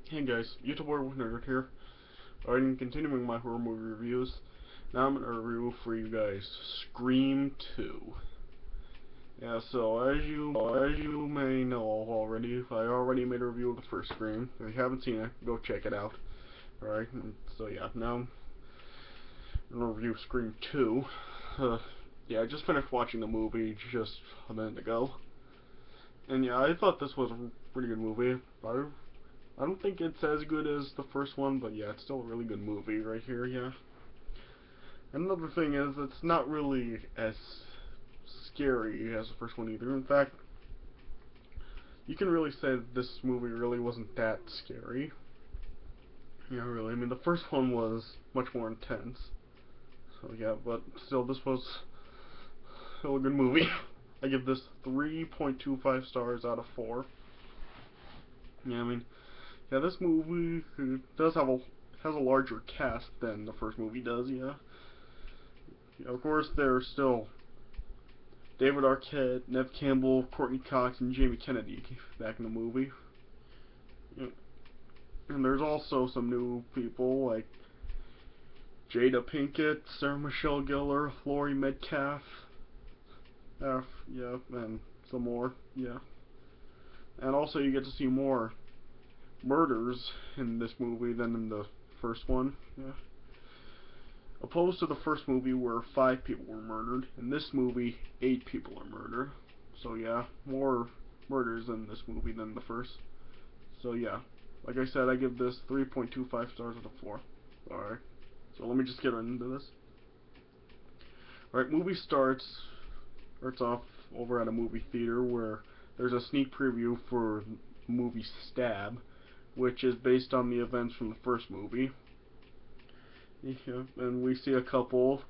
Hey guys, YouTuber Nerd here. I'm continuing my horror movie reviews. Now I'm gonna review for you guys Scream 2. Yeah, so as you may know already, I already made a review of the first Scream. If you haven't seen it, go check it out. Alright, so yeah, now I'm gonna review Scream 2. Yeah, I just finished watching the movie just a minute ago. And yeah, I thought this was a pretty good movie. I don't think it's as good as the first one, but yeah, it's still a really good movie right here, yeah. Another thing is, it's not really as scary as the first one either. In fact, you can really say that this movie really wasn't that scary. Yeah, really. I mean, the first one was much more intense. So yeah, but still, this was still a good movie. I give this 3.25 stars out of 4. Yeah, I mean, yeah, this movie does have a has a larger cast than the first movie does. Yeah, of course, there's still David Arquette, Neve Campbell, Courtney Cox, and Jamie Kennedy back in the movie. And there's also some new people like Jada Pinkett, Sarah Michelle Gellar, Laurie Metcalf, yeah, and some more, yeah. And also you get to see more murders in this movie than in the first one, yeah. Opposed to the first movie where 5 people were murdered, in this movie 8 people are murdered. So yeah, more murders in this movie than the first. So yeah, like I said, I give this 3.25 stars out of 4. Alright, so let me just get into this. Alright, movie starts off over at a movie theater where there's a sneak preview for movie Stab, which is based on the events from the first movie. Yeah, and we see a couple.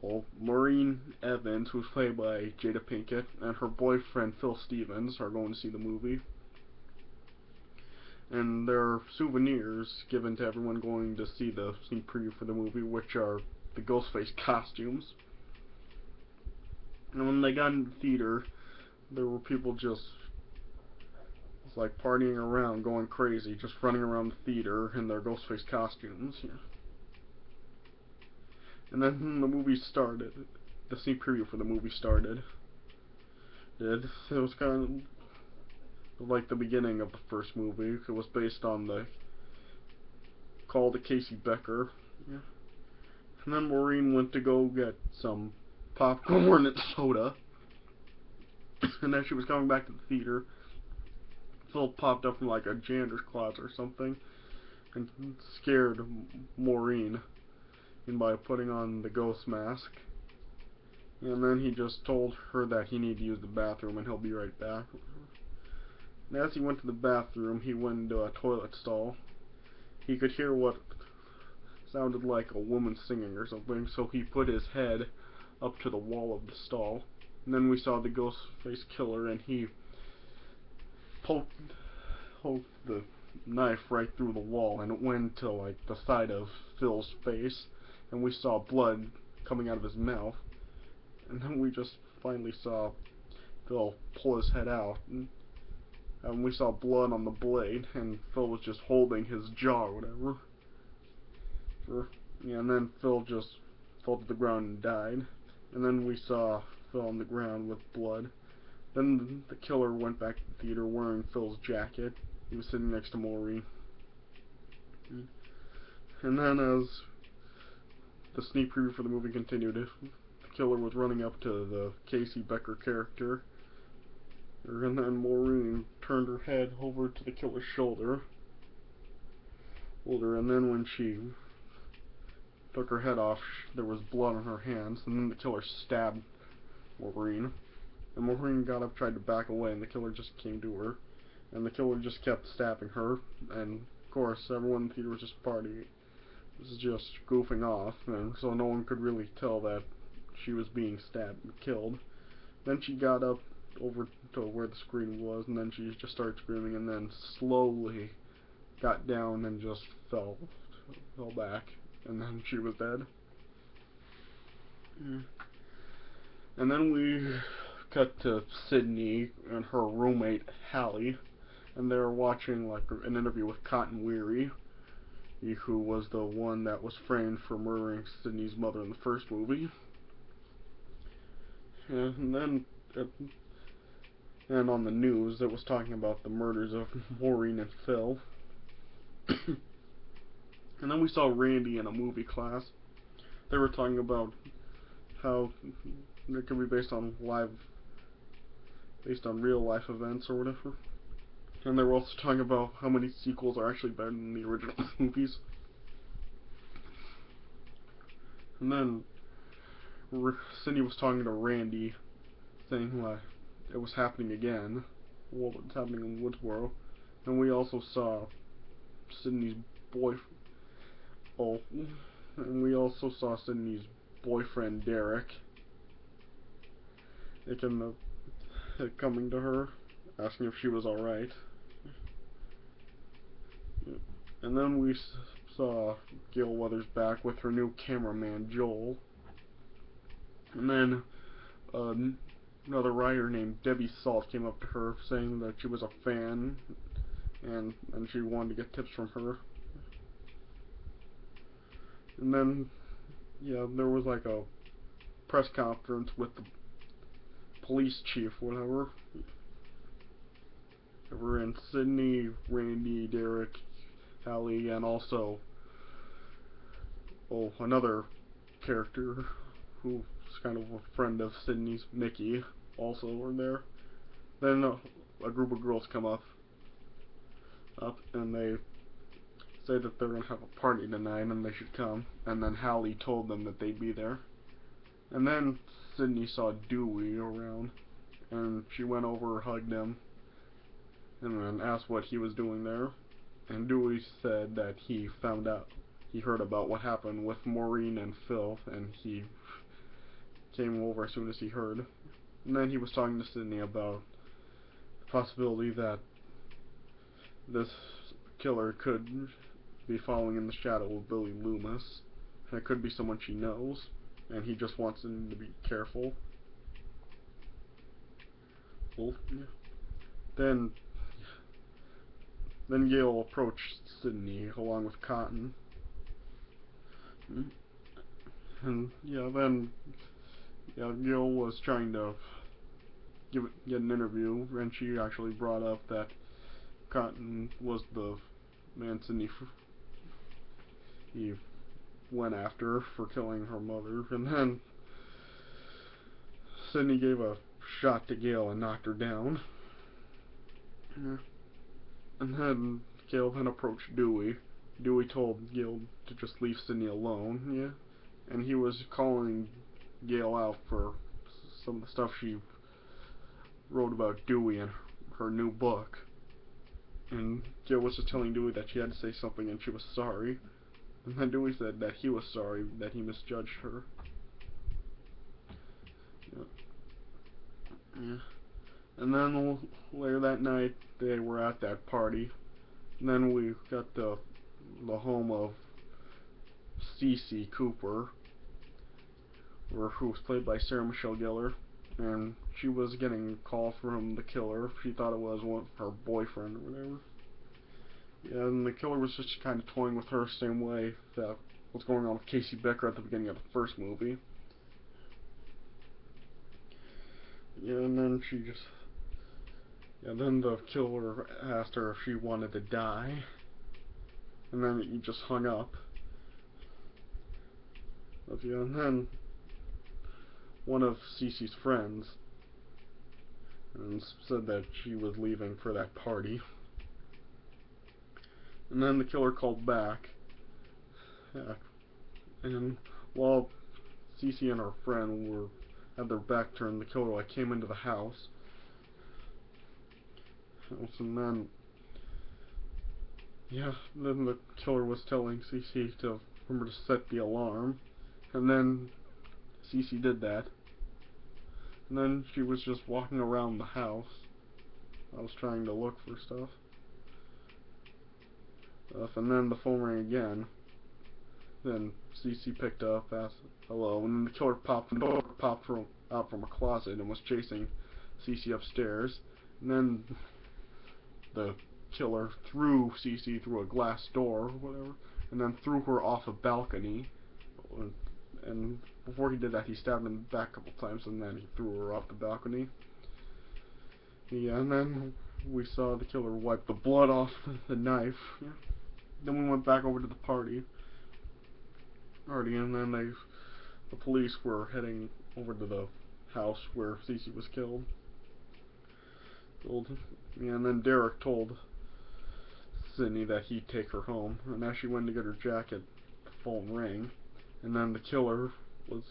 Well, Maureen Evans, who's played by Jada Pinkett, and her boyfriend Phil Stevens are going to see the movie. And there are souvenirs given to everyone going to see the sneak preview for the movie, which are the Ghostface costumes. And when they got in the theater, there were people just like partying around, going crazy, just running around the theater in their Ghostface costumes. Yeah. And then the movie started. The sneak preview for the movie started. It was kind of like the beginning of the first movie. It was based on the call to Casey Becker. Yeah. And then Maureen went to go get some popcorn and soda. And as she was coming back to the theater, Phil popped up from like a janitor's closet or something and scared Maureen by putting on the ghost mask. And then he just told her that he needed to use the bathroom and he'll be right back. And as he went to the bathroom, he went into a toilet stall. He could hear what sounded like a woman singing or something, so he put his head up to the wall of the stall. And then we saw the Ghostface killer, and he poked the knife right through the wall, and it went to like the side of Phil's face, and we saw blood coming out of his mouth. And then we just finally saw Phil pull his head out, and we saw blood on the blade, and Phil was just holding his jaw or whatever. Yeah, and then Phil just fell to the ground and died. And then we saw Phil on the ground with blood. Then the killer went back to the theater wearing Phil's jacket. He was sitting next to Maureen. And then as the sneak preview for the movie continued, the killer was running up to the Casey Becker character. And then Maureen turned her head over to the killer's shoulder. And then when she took her head off, there was blood on her hands. And then the killer stabbed Maureen. And Maureen got up, tried to back away, and the killer just came to her. And the killer just kept stabbing her. And of course, everyone in the theater was just partying. This is just goofing off, and so no one could really tell that she was being stabbed and killed. Then she got up over to where the screen was, and then she just started screaming, and then slowly got down and just fell back, and then she was dead. And then we cut to Sydney and her roommate Hallie, and they were watching like an interview with Cotton Weary, who was the one that was framed for murdering Sidney's mother in the first movie. And then, and on the news, it was talking about the murders of Maureen and Phil. And then we saw Randy in a movie class. They were talking about how it could be based on real life events or whatever. And they were also talking about how many sequels are actually better than the original movies. And then Cindy was talking to Randy, saying like it was happening again, what was happening in Woodsboro. And we also saw Sydney's boyfriend Derek coming to her, asking if she was alright. And then we saw Gale Weathers back with her new cameraman Joel. And then another writer named Debbie Salt came up to her saying that she was a fan and she wanted to get tips from her. And then, yeah, there was like a press conference with the police chief, whatever. There were in Sydney, Randy, Derek, Hallie, and also another character who's kind of a friend of Sydney's, Mickey, also were there. Then a group of girls come up and they say that they're going to have a party tonight and they should come. And then Hallie told them that they'd be there. And then Sydney saw Dewey around, and she went over, hugged him, and then asked what he was doing there. And Dewey said that he heard about what happened with Maureen and Phil, and he came over as soon as he heard. And then he was talking to Sydney about the possibility that this killer could be following in the shadow of Billy Loomis, and it could be someone she knows, and he just wants them to be careful. Well, yeah. Then Gale approached Sydney along with Cotton. And then Gale was trying to get an interview, and she actually brought up that Cotton was the man Sydney he went after for killing her mother. And then Sydney gave a shot to Gale and knocked her down. Yeah. And then Gale then approached Dewey. Dewey told Gale to just leave Sydney alone, yeah. And he was calling Gale out for some of the stuff she wrote about Dewey in her new book. And Gale was just telling Dewey that she had to say something and she was sorry. And then Dewey said that he was sorry that he misjudged her. Yeah. And then later that night, they were at that party. And then we got the home of Cece Cooper, who was played by Sarah Michelle Gellar. And she was getting a call from the killer. She thought it was her boyfriend or whatever. Yeah, and the killer was just kind of toying with her same way that was going on with Casey Becker at the beginning of the first movie. Yeah, and then then the killer asked her if she wanted to die, and then he just hung up. Yeah, and then one of Cece's friends said that she was leaving for that party. And then the killer called back. Yeah. And while Cece and her friend had their back turned, the killer came into the house. And then the killer was telling Cece to remember to set the alarm. And then Cece did that. And then she was just walking around the house. I was trying to look for stuff. And then the phone rang again. Then Cece picked up, asked hello, and then the killer popped out from a closet and was chasing Cece upstairs. And then the killer threw Cece through a glass door or whatever, and then threw her off a balcony. And before he did that, he stabbed him back a couple times, and then he threw her off the balcony. Yeah, and then we saw the killer wipe the blood off the knife. Yeah. Then we went back over to the party, and then the police were heading over to the house where Cece was killed. Yeah, and then Derek told Sydney that he'd take her home, and as she went to get her jacket, the phone rang, and then the killer was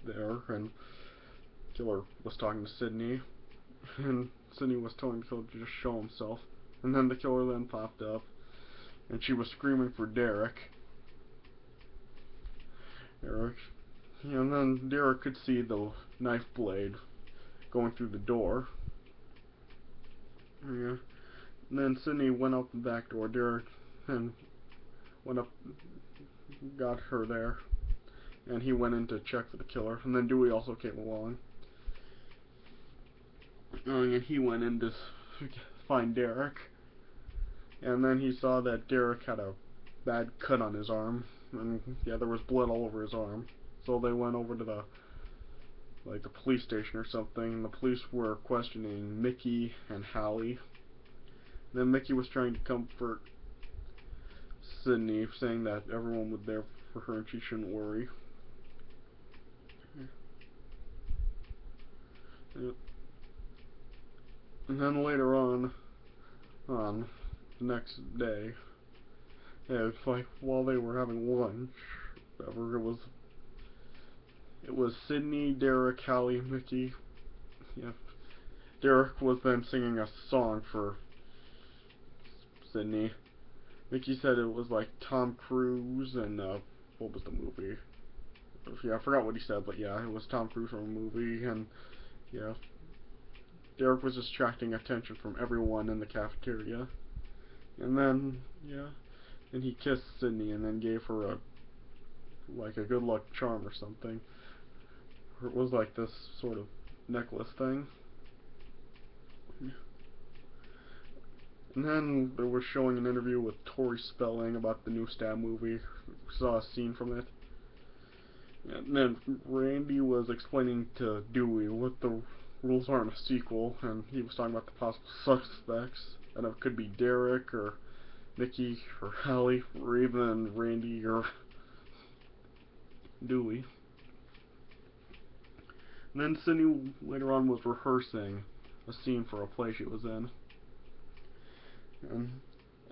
there, and the killer was talking to Sydney, and Sydney was telling the killer to just show himself, and then the killer then popped up, and she was screaming for Derek. And then Derek could see the knife blade going through the door. Yeah. And then Sydney went out the back door. Derek and went up, got her there, and he went in to check for the killer. And then Dewey also came along, and he went in to find Derek. And then he saw that Derek had a bad cut on his arm, and yeah, there was blood all over his arm. So they went over to the police station or something, and the police were questioning Mickey and Hallie. And then Mickey was trying to comfort Sydney, saying that everyone was there for her and she shouldn't worry. Yeah. And then later on the next day, yeah, it's like while they were having lunch, whatever, it was Sydney, Derek, Hallie, Mickey. Yeah. Derek was then singing a song for Sydney. Mickey said it was like Tom Cruise and what was the movie? Yeah, I forgot what he said, but yeah, it was Tom Cruise from a movie, and yeah, Derek was distracting attention from everyone in the cafeteria. And then yeah, and he kissed Sydney and then gave her a good luck charm or something. It was like this sort of necklace thing. And then they were showing an interview with Tori Spelling about the new Stab movie. We saw a scene from it. And then Randy was explaining to Dewey what the rules are in a sequel, and he was talking about the possible suspects, and it could be Derek, or Mickey, or Hallie, or even Randy, or Dewey. And then Sydney later on was rehearsing a scene for a play she was in.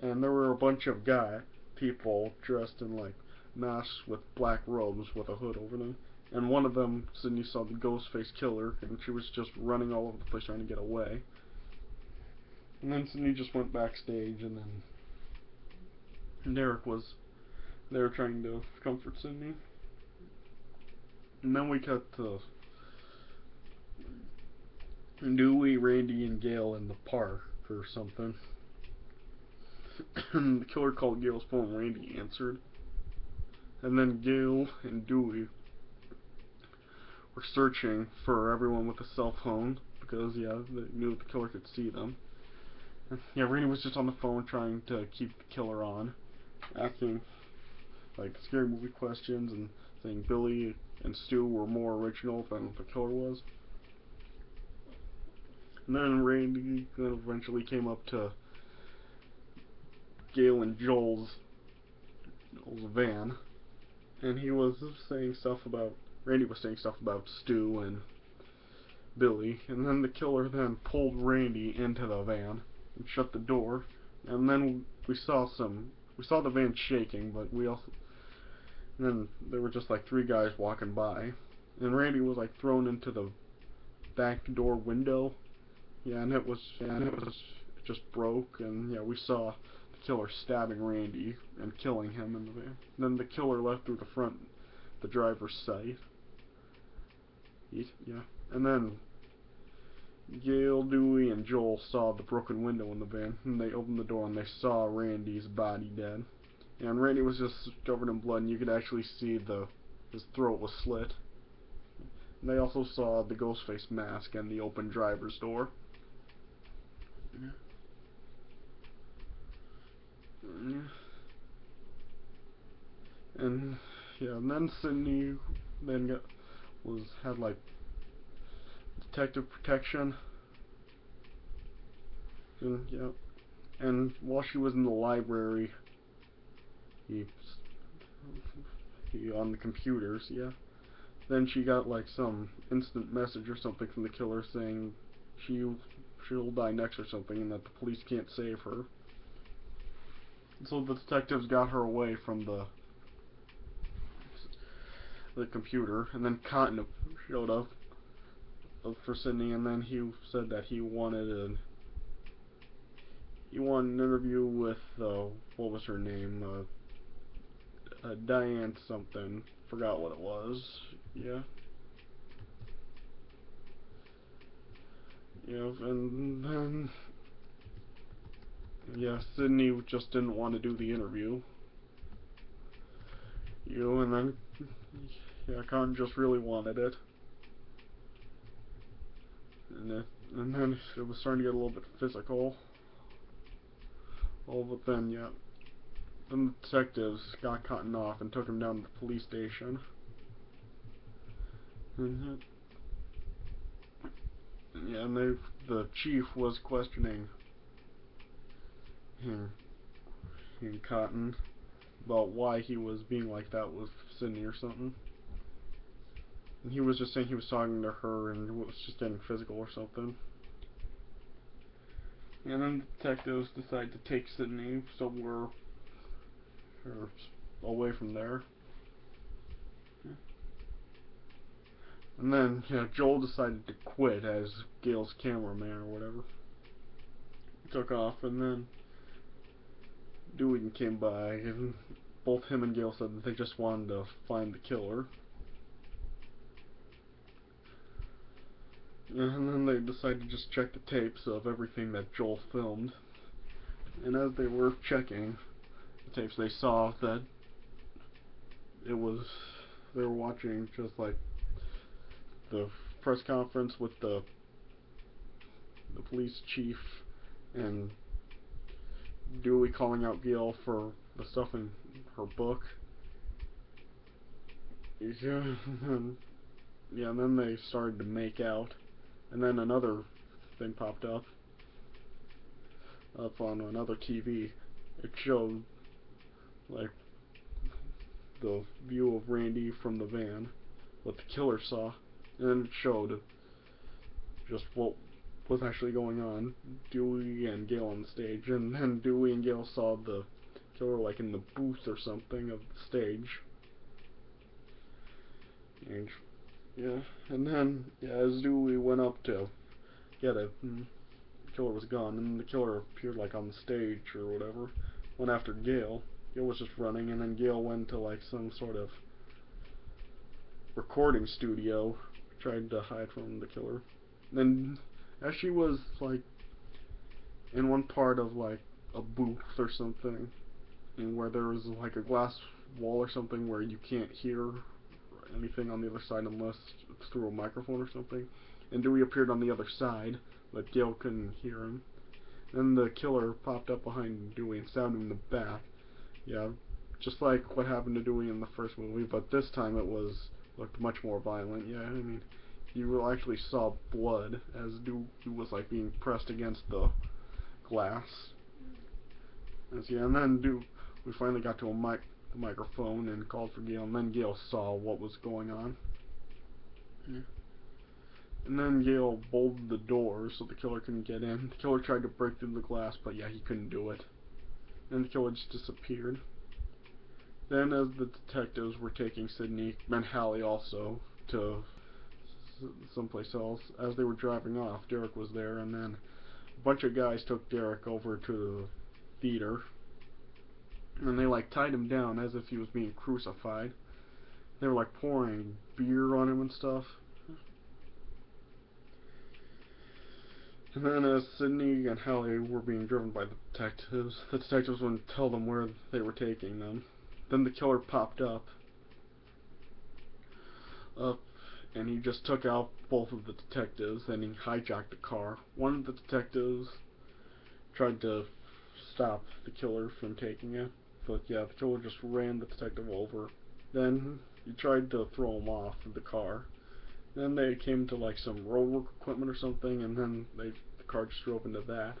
And there were a bunch of people dressed in masks with black robes with a hood over them. And one of them, Sydney saw the Ghostface Killer, and she was just running all over the place trying to get away. And then Sydney just went backstage, and then Derek was there trying to comfort Sydney. And then we cut to Dewey, Randy, and Gail in the park or something. And the killer called Gail's phone. Randy answered. And then Gail and Dewey were searching for everyone with a cell phone because, yeah, they knew the killer could see them. And, yeah, Randy was just on the phone trying to keep the killer on, asking scary movie questions and saying Billy and Stu were more original than the killer was. And then Randy eventually came up to Gail and Joel's van, and he was saying stuff about Randy was saying stuff about Stu and Billy, and then the killer then pulled Randy into the van and shut the door, and then we saw the van shaking, but then there were just three guys walking by, and Randy was thrown into the back door window. Yeah, and it just broke, and yeah, we saw the killer stabbing Randy and killing him in the van. Then the killer left through the driver's side. Yeah, and then Gail, Dewey, and Joel saw the broken window in the van, and they opened the door and they saw Randy's body dead. And Randy was just covered in blood, and you could actually see his throat was slit. And they also saw the Ghostface mask and the open driver's door. And yeah, and then Sydney then had like detective protection. And yeah, and while she was in the library, he on the computers, yeah. Then she got like some instant message or something from the killer saying she'll die next or something, and that the police can't save her. So the detectives got her away from the computer, and then Cotton showed up for Sydney, and then he said that he wanted an interview with what was her name, Diane something, forgot what it was. Yeah. Yeah, and then yeah, Sydney just didn't want to do the interview. And then yeah, Cotton just really wanted it. And then it was starting to get a little bit physical. Oh, but then yeah, then the detectives got Cotton off and took him down to the police station. And yeah, and the chief was questioning him, Cotton, about why he was being like that with Sydney or something. And he was just saying he was talking to her and it was just getting physical or something. And then the detectives decide to take Sydney somewhere or away from there. And then, yeah, Joel decided to quit as Gail's cameraman or whatever. He took off, and then Dewey came by, and both him and Gail said that they just wanted to find the killer. And then they decided to just check the tapes of everything that Joel filmed. And as they were checking the tapes, they saw that they were watching just like the press conference with the police chief and Dewey calling out Gail for the stuff in her book. Yeah, yeah, and then they started to make out, and then another thing popped up on another TV. It showed like the view of Randy from the van, what the killer saw, and then it showed just what was actually going on. Dewey and Gail on the stage, and then Dewey and Gail saw the killer like in the booth or something of the stage. And yeah, and then yeah, as Dewey went up to get it, the killer was gone, and the killer appeared like on the stage or whatever. Went after Gail. Gail was just running, and then Gail went to like some sort of recording studio, tried to hide from the killer. And then as she was like in one part of like a booth or something, and where there was like a glass wall or something where you can't hear anything on the other side unless it's through a microphone or something. And Dewey appeared on the other side, but Gail couldn't hear him. Then the killer popped up behind Dewey and stabbed him in the back. Yeah, just like what happened to Dewey in the first movie, but this time it looked much more violent. Yeah, I mean, you actually saw blood as Dewey was like being pressed against the glass. And then we finally got to the microphone and called for Gail, and then Gail saw what was going on. Yeah. And then Gail bolted the door so the killer couldn't get in. The killer tried to break through the glass, but yeah, he couldn't do it. And the killer just disappeared. Then as the detectives were taking Sydney, and Hallie also, to someplace else, as they were driving off, Derek was there, and then a bunch of guys took Derek over to the theater, and they like tied him down as if he was being crucified. They were like pouring beer on him and stuff. And then as Sydney and Hallie were being driven by the detectives wouldn't tell them where they were taking them. Then the killer popped up, and he just took out both of the detectives, and he hijacked the car. One of the detectives tried to stop the killer from taking it. But yeah, the killer just ran the detective over. Then he tried to throw him off of the car. Then they came to like some roadwork equipment or something, and then the car just drove into that.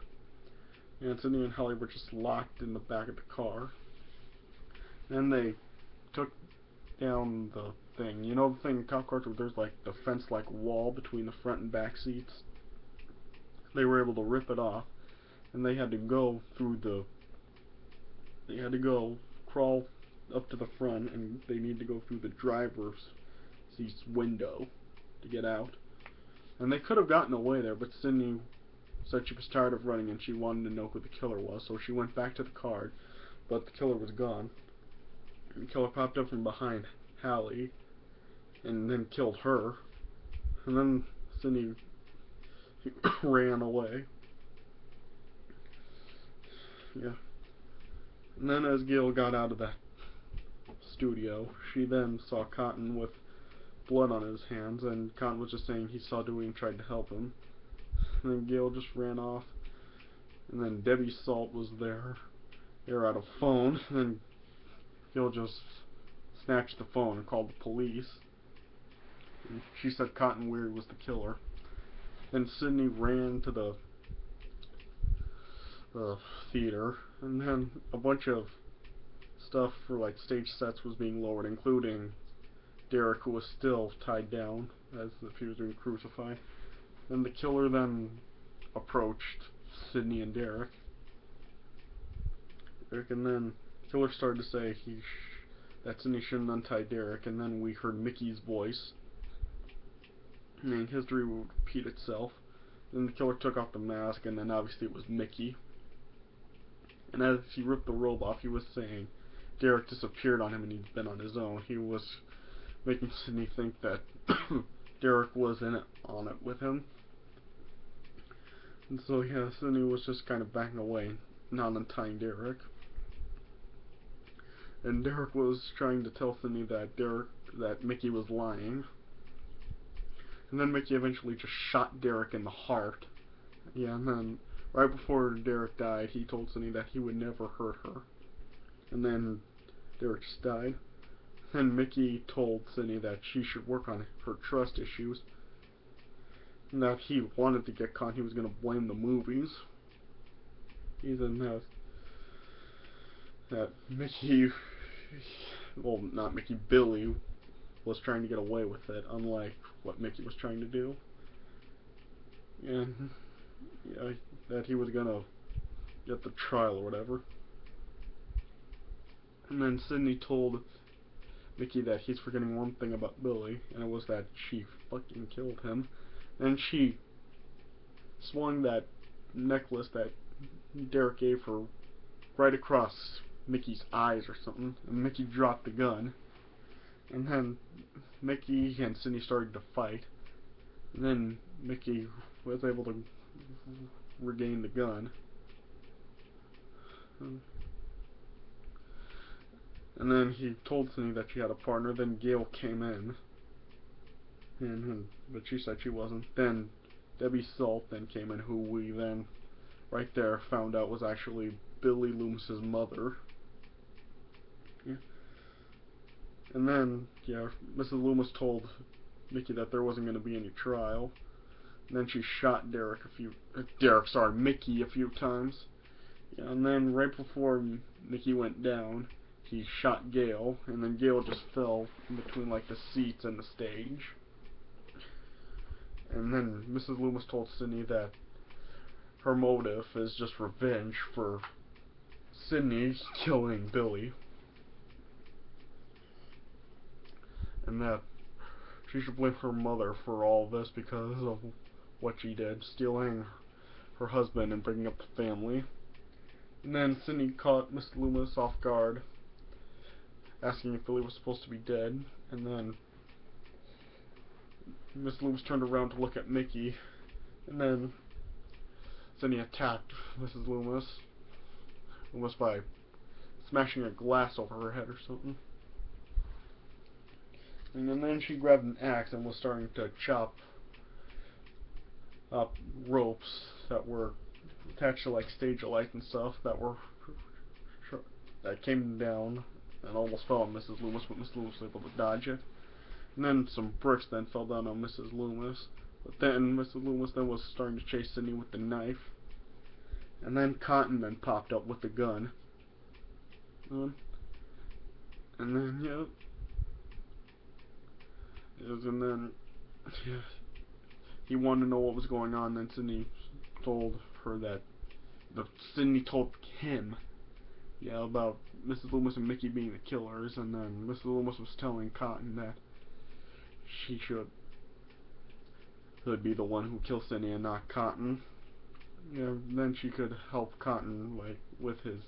And Sidney and Holly were just locked in the back of the car. Then they took down the thing. You know the thing in cop cars where there's like the fence-like wall between the front and back seats? They were able to rip it off, and they had to go through the... They had to go crawl up to the front, and they need to go through the driver's seat's window to get out. And they could have gotten away there, but Sidney said she was tired of running and she wanted to know who the killer was, so she went back to the car, but the killer was gone. And the killer popped up from behind Hallie and then killed her. And then Sidney ran away. Yeah. And then as Gail got out of the studio, she then saw Cotton with blood on his hands, and Cotton was just saying he saw Dewey and tried to help him. And then Gail just ran off, and then Debbie Salt was there. They were at a phone, and then Gail just snatched the phone and called the police. And she said Cotton Weary was the killer. Then Sidney ran to the theater, and then a bunch of stuff for like stage sets was being lowered, including Derek, who was still tied down as if he was being crucified. Then the killer then approached Sidney and Derek, and then the killer started to say that Sidney shouldn't untie Derek, and then we heard Mickey's voice, and then history would repeat itself. Then the killer took off the mask, and then obviously it was Mickey. And as he ripped the robe off, he was saying Derek disappeared on him and he'd been on his own. He was making Sidney think that Derek was on it with him. And so yeah, Sidney was just kind of backing away, not untying Derek. And Derek was trying to tell Sidney that Mickey was lying. And then Mickey eventually just shot Derek in the heart. Yeah, and then right before Derek died, he told Sidney that he would never hurt her. And then Derek just died. And Mickey told Sidney that she should work on her trust issues, and that he wanted to get caught. He was going to blame the movies. Even that Mickey, well, not Mickey, Billy was trying to get away with it, unlike what Mickey was trying to do. And yeah, that he was going to get the trial or whatever. And then Sidney told Mickey that he's forgetting one thing about Billy, and it was that she fucking killed him. And she swung that necklace that Derek gave her right across Mickey's eyes or something, and Mickey dropped the gun. And then Mickey and Sidney started to fight, and then Mickey was able to regain the gun. And then he told Sidney that she had a partner. Then Gail came in, but she said she wasn't. Then Debbie Salt then came in, who we then right there found out was actually Billy Loomis's mother. Yeah. And then yeah, Mrs. Loomis told Mickey that there wasn't going to be any trial. And then she shot Mickey a few times. Yeah, and then right before Mickey went down, he shot Gail, and then Gail just fell in between like the seats and the stage. And then Mrs. Loomis told Sidney that her motive is just revenge for Sidney killing Billy, and that she should blame her mother for all this because of what she did, stealing her husband and bringing up the family. And then Sidney caught Mrs. Loomis off guard, asking if Billy was supposed to be dead, and then Miss Loomis turned around to look at Mickey, and then Sidney attacked Mrs. Loomis, almost by smashing a glass over her head or something. And then she grabbed an axe and was starting to chop up ropes that were attached to like stage lights and stuff that came down and almost fell on Mrs. Loomis, but Mrs. Loomis was able to dodge it. And then some bricks then fell down on Mrs. Loomis. But then Mrs. Loomis then was starting to chase Sidney with the knife. And then Cotton then popped up with the gun. And then, yeah. And then, yeah, he wanted to know what was going on. Then Sidney told her that, Sidney told him, yeah, about Mrs. Loomis and Mickey being the killers. And then Mrs. Loomis was telling Cotton that she should be the one who kills Sidney and not Cotton. Yeah, then she could help Cotton, like, with his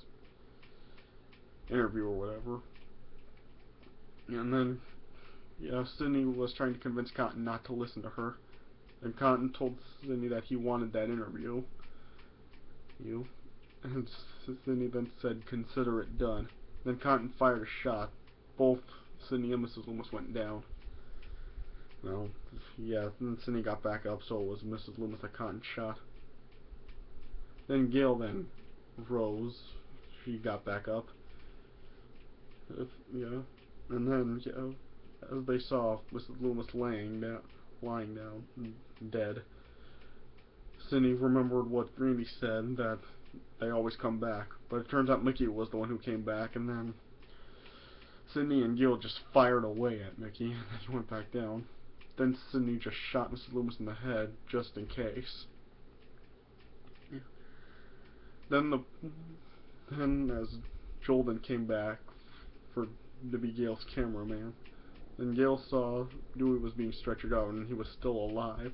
interview or whatever. And then, yeah, Sidney was trying to convince Cotton not to listen to her. And Cotton told Sidney that he wanted that interview. And Sidney then said, "Consider it done." Then Cotton fired a shot. Both Sidney and Mrs. Loomis went down. Well, yeah, then Sidney got back up, so it was Mrs. Loomis that Cotton shot. Then Gail then rose. She got back up. Yeah. And then, yeah, as they saw Mrs. Loomis lying down, dead, Sidney remembered what Greenie said, that they always come back. But it turns out Mickey was the one who came back, and then Sidney and Gil just fired away at Mickey, and then he went back down. Then Sidney just shot Mrs. Loomis in the head, just in case. Yeah. Then as Joel then came back to be Gail's cameraman, then Gail saw Dewey was being stretchered out and he was still alive,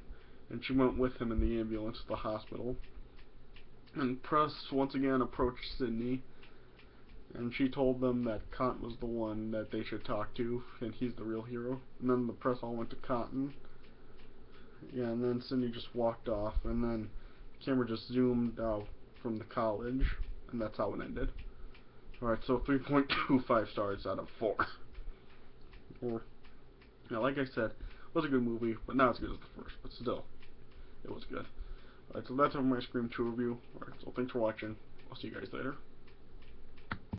and she went with him in the ambulance to the hospital. And press once again approached Sidney, and she told them that Cotton was the one that they should talk to, and he's the real hero. And then the press all went to Cotton. Yeah, and then Sidney just walked off, and then the camera just zoomed out from the college, and that's how it ended. Alright, so 3.25 stars out of 4. Yeah, like I said, it was a good movie, but not as good as the first, but still, it was good. Alright, so that's my Scream 2 review. Alright, so thanks for watching. I'll see you guys later.